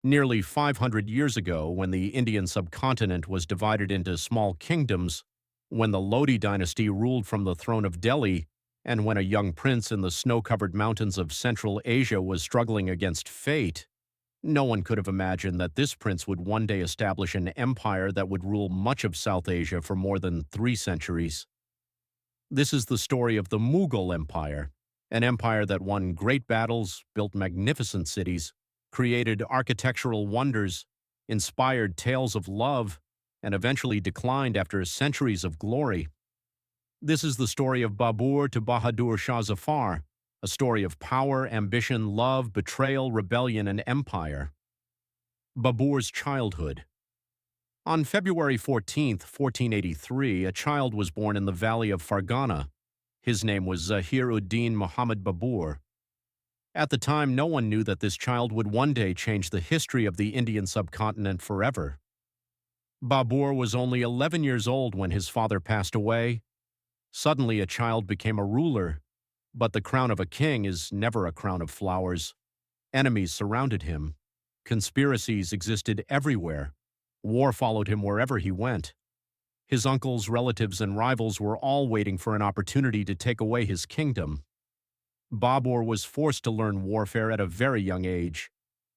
Nearly 500 years ago, when the Indian subcontinent was divided into small kingdoms, when the Lodi dynasty ruled from the throne of Delhi, and when a young prince in the snow-covered mountains of Central Asia was struggling against fate, no one could have imagined that this prince would one day establish an empire that would rule much of South Asia for more than 3 centuries. This is the story of the Mughal Empire, an empire that won great battles, built magnificent cities, created architectural wonders, inspired tales of love, and eventually declined after centuries of glory. This is the story of Babur to Bahadur Shah Zafar, a story of power, ambition, love, betrayal, rebellion, and empire. Babur's childhood. On February 14, 1483, a child was born in the valley of Fargana. His name was Zahir-ud-Din Muhammad Babur. At the time, no one knew that this child would one day change the history of the Indian subcontinent forever. Babur was only 11 years old when his father passed away. Suddenly, a child became a ruler, but the crown of a king is never a crown of flowers. Enemies surrounded him. Conspiracies existed everywhere. War followed him wherever he went. His uncles, relatives, and rivals were all waiting for an opportunity to take away his kingdom. Babur was forced to learn warfare at a very young age.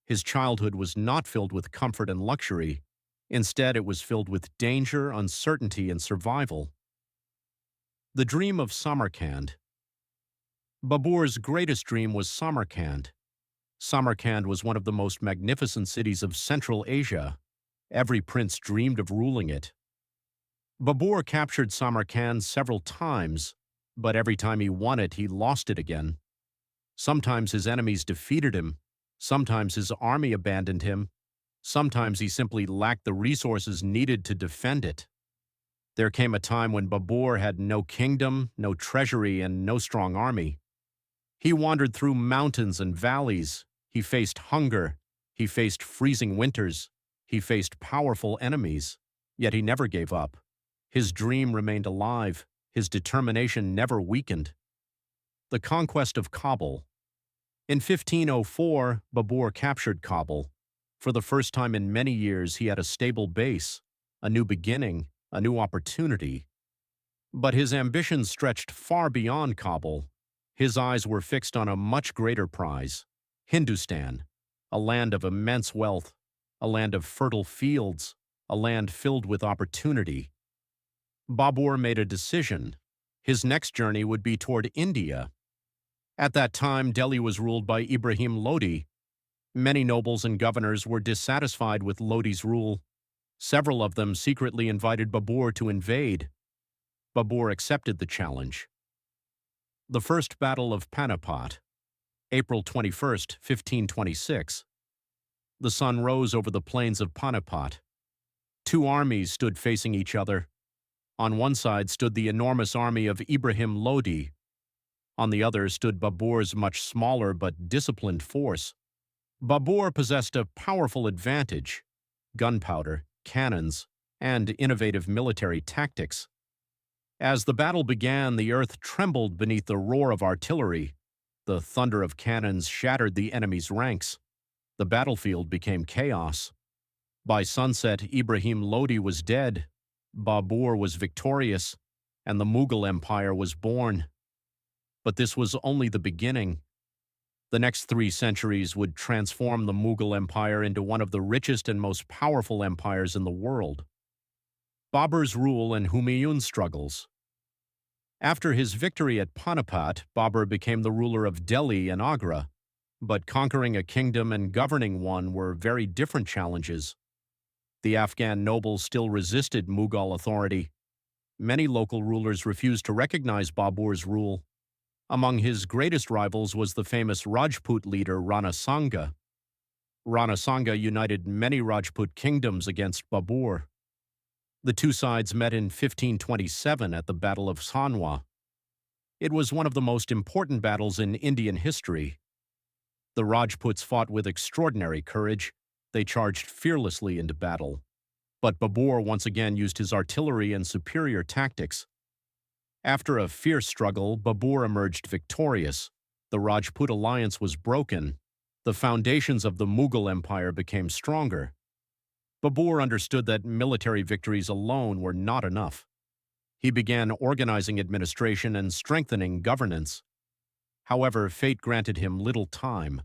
His childhood was not filled with comfort and luxury. Instead, it was filled with danger, uncertainty, and survival. The dream of Samarkand. Babur's greatest dream was Samarkand. Samarkand was one of the most magnificent cities of Central Asia. Every prince dreamed of ruling it. Babur captured Samarkand several times, but every time he won it, he lost it again. Sometimes his enemies defeated him, sometimes his army abandoned him, sometimes he simply lacked the resources needed to defend it. There came a time when Babur had no kingdom, no treasury, and no strong army. He wandered through mountains and valleys. He faced hunger. He faced freezing winters. He faced powerful enemies. Yet he never gave up. His dream remained alive. His determination never weakened. The conquest of Kabul. In 1504, Babur captured Kabul. For the first time in many years, he had a stable base, a new beginning, a new opportunity. But his ambitions stretched far beyond Kabul. His eyes were fixed on a much greater prize, Hindustan, a land of immense wealth, a land of fertile fields, a land filled with opportunity. Babur made a decision. His next journey would be toward India. At that time, Delhi was ruled by Ibrahim Lodi. Many nobles and governors were dissatisfied with Lodi's rule. Several of them secretly invited Babur to invade. Babur accepted the challenge. The First Battle of Panipat, April 21, 1526. The sun rose over the plains of Panipat. Two armies stood facing each other. On one side stood the enormous army of Ibrahim Lodi. On the other stood Babur's much smaller but disciplined force. Babur possessed a powerful advantage: gunpowder, cannons, and innovative military tactics. As the battle began, the earth trembled beneath the roar of artillery. The thunder of cannons shattered the enemy's ranks. The battlefield became chaos. By sunset, Ibrahim Lodi was dead, Babur was victorious, and the Mughal Empire was born. But this was only the beginning. The next 3 centuries would transform the Mughal Empire into one of the richest and most powerful empires in the world. Babur's rule and Humayun's struggles. After his victory at Panipat, Babur became the ruler of Delhi and Agra. But conquering a kingdom and governing one were very different challenges. The Afghan nobles still resisted Mughal authority. Many local rulers refused to recognize Babur's rule. Among his greatest rivals was the famous Rajput leader Rana Sanga. Rana Sanga united many Rajput kingdoms against Babur. The two sides met in 1527 at the Battle of Sanwa. It was one of the most important battles in Indian history. The Rajputs fought with extraordinary courage. They charged fearlessly into battle. But Babur once again used his artillery and superior tactics. After a fierce struggle, Babur emerged victorious. The Rajput alliance was broken. The foundations of the Mughal Empire became stronger. Babur understood that military victories alone were not enough. He began organizing administration and strengthening governance. However, fate granted him little time.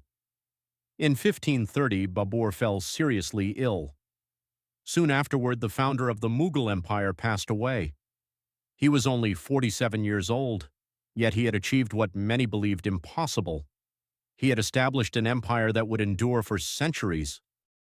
In 1530, Babur fell seriously ill. Soon afterward, the founder of the Mughal Empire passed away. He was only 47 years old, yet he had achieved what many believed impossible. He had established an empire that would endure for centuries.